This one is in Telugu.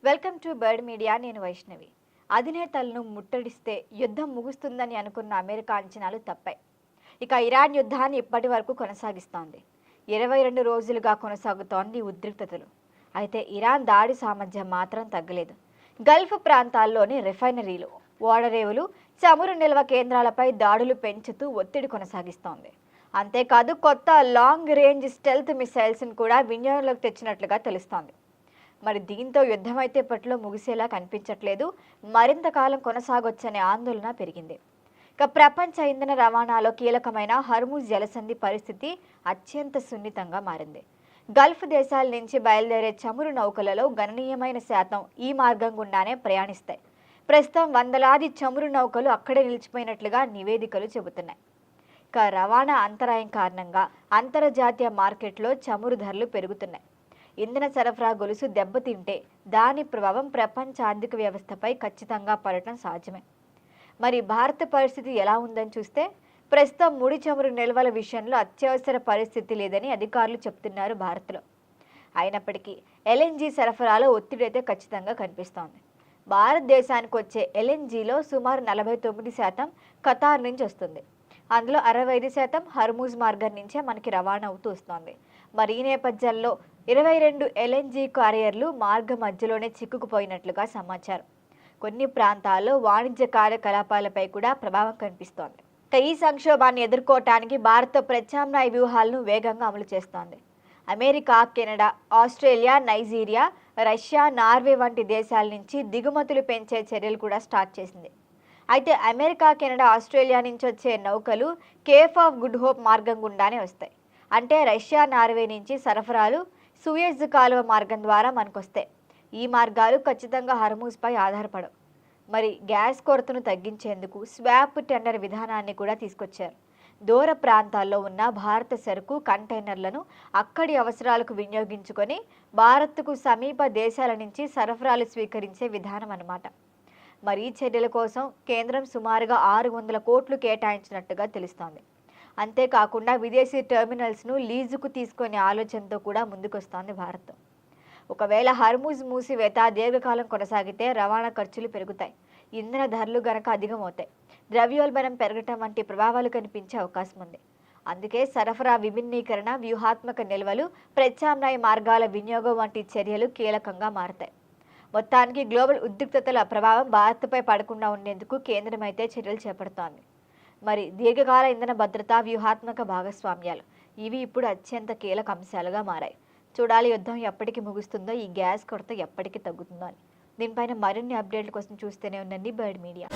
Welcome to bird media. నేను వైష్ణవి. అధినేతలను ముట్టడిస్తే యుద్ధం ముగుస్తుందని అనుకున్న అమెరికా అంచనాలు తప్పాయి. ఇక ఇరాన్ యుద్ధాన్ని ఇప్పటి వరకు కొనసాగిస్తోంది. 22 రోజులుగా కొనసాగుతోంది ఉద్రిక్తతలు. అయితే ఇరాన్ దాడి సామర్థ్యం మాత్రం తగ్గలేదు. గల్ఫ్ ప్రాంతాల్లోని రిఫైనరీలు, ఓడరేవులు, చమురు నిల్వ కేంద్రాలపై దాడులు పెంచుతూ ఒత్తిడి కొనసాగిస్తోంది. అంతేకాదు కొత్త లాంగ్ రేంజ్ స్టెల్త్ మిసైల్స్ను కూడా వినియోగంలోకి తెచ్చినట్లుగా తెలుస్తోంది. మరి దీంతో యుద్ధం అయితే ఇప్పట్లో ముగిసేలా కనిపించట్లేదు. మరింత కాలం కొనసాగొచ్చనే ఆందోళన పెరిగింది. ఇక ప్రపంచ ఇంధన రవాణాలో కీలకమైన హర్ముజ్ జలసంధి పరిస్థితి అత్యంత సున్నితంగా మారింది. గల్ఫ్ దేశాల నుంచి బయలుదేరే చమురు నౌకలలో గణనీయమైన శాతం ఈ మార్గం గుండానే ప్రయాణిస్తాయి. ప్రస్తుతం వందలాది చమురు నౌకలు అక్కడే నిలిచిపోయినట్లుగా నివేదికలు చెబుతున్నాయి. ఇక రవాణా అంతరాయం కారణంగా అంతర్జాతీయ మార్కెట్లో చమురు ధరలు పెరుగుతున్నాయి. ఇంధన సరఫరా గొలుసు దెబ్బతింటే దాని ప్రభావం ప్రపంచ ఆర్థిక వ్యవస్థపై ఖచ్చితంగా పడటం సహజమే. మరి భారత పరిస్థితి ఎలా ఉందని చూస్తే ప్రస్తుతం ముడి చమురు నిల్వల విషయంలో అత్యవసర పరిస్థితి లేదని అధికారులు చెప్తున్నారు భారత్లో. అయినప్పటికీ ఎల్ఎన్జీ సరఫరాలో ఒత్తిడి అయితే ఖచ్చితంగా కనిపిస్తోంది. భారతదేశానికి వచ్చే ఎల్ఎన్జీలో సుమారు 49% ఖతార్ నుంచి వస్తుంది. అందులో 65% హర్ముజ్ మార్గం నుంచే మనకి రవాణా అవుతూ వస్తోంది. మరి ఈ నేపథ్యంలో 22 ఎల్ఎన్జీ క్యారియర్లు మార్గ మధ్యలోనే చిక్కుకుపోయినట్లుగా సమాచారం. కొన్ని ప్రాంతాల్లో వాణిజ్య కార్యకలాపాలపై కూడా ప్రభావం కనిపిస్తోంది. ఈ సంక్షోభాన్ని ఎదుర్కోవటానికి భారత్ ప్రత్యామ్నాయ వ్యూహాలను వేగంగా అమలు చేస్తోంది. America, Canada, Australia, Nigeria, Russia, Norway వంటి దేశాల నుంచి దిగుమతులు పెంచే చర్యలు కూడా స్టార్ట్ చేసింది. అయితే అమెరికా, కెనడా, ఆస్ట్రేలియా నుంచి వచ్చే నౌకలు కేప్ ఆఫ్ గుడ్ హోప్ మార్గం గుండానే వస్తాయి. అంటే రష్యా, నార్వే నుంచి సరఫరాలు సూయజ్ కాలువ మార్గం ద్వారా మనకొస్తాయి. ఈ మార్గాలు ఖచ్చితంగా హర్ముజ్పై ఆధారపడవు. మరి గ్యాస్ కొరతను తగ్గించేందుకు స్వాప్ టెండర్ విధానాన్ని కూడా తీసుకొచ్చారు. దూర ప్రాంతాల్లో ఉన్న భారత సరుకు కంటైనర్లను అక్కడి అవసరాలకు వినియోగించుకొని భారత్కు సమీప దేశాల నుంచి సరఫరాలు స్వీకరించే విధానం అన్నమాట. మరి ఈ చర్యల కోసం కేంద్రం సుమారుగా 600 కోట్లు కేటాయించినట్టుగా తెలుస్తోంది. అంతేకాకుండా విదేశీ టెర్మినల్స్ను లీజుకు తీసుకునే ఆలోచనతో కూడా ముందుకొస్తోంది భారత్. ఒకవేళ హర్ముజ్ మూసివేత దీర్ఘకాలం కొనసాగితే రవాణా ఖర్చులు పెరుగుతాయి, ఇంధన ధరలు గనక అధికమవుతాయి, ద్రవ్యోల్బణం పెరగటం వంటి ప్రభావాలు కనిపించే అవకాశం ఉంది. అందుకే సరఫరా విభిన్నీకరణ, వ్యూహాత్మక నిల్వలు, ప్రత్యామ్నాయ మార్గాల వినియోగం వంటి చర్యలు కీలకంగా మారతాయి. మొత్తానికి గ్లోబల్ ఉద్రిక్తతల ప్రభావం భారత్పై పడకుండా ఉండేందుకు కేంద్రం అయితే చర్యలు చేపడుతోంది. మరి దీర్ఘకాల ఇంధన భద్రత, వ్యూహాత్మక భాగస్వామ్యాలు ఇవి ఇప్పుడు అత్యంత కీలక అంశాలుగా మారాయి. చూడాలి యుద్ధం ఎప్పటికి ముగుస్తుందో, ఈ గ్యాస్ కొరత ఎప్పటికి తగ్గుతుందో అని. దీనిపైన మరిన్ని అప్డేట్ల కోసం చూస్తూనే ఉండండి బర్డ్ మీడియా.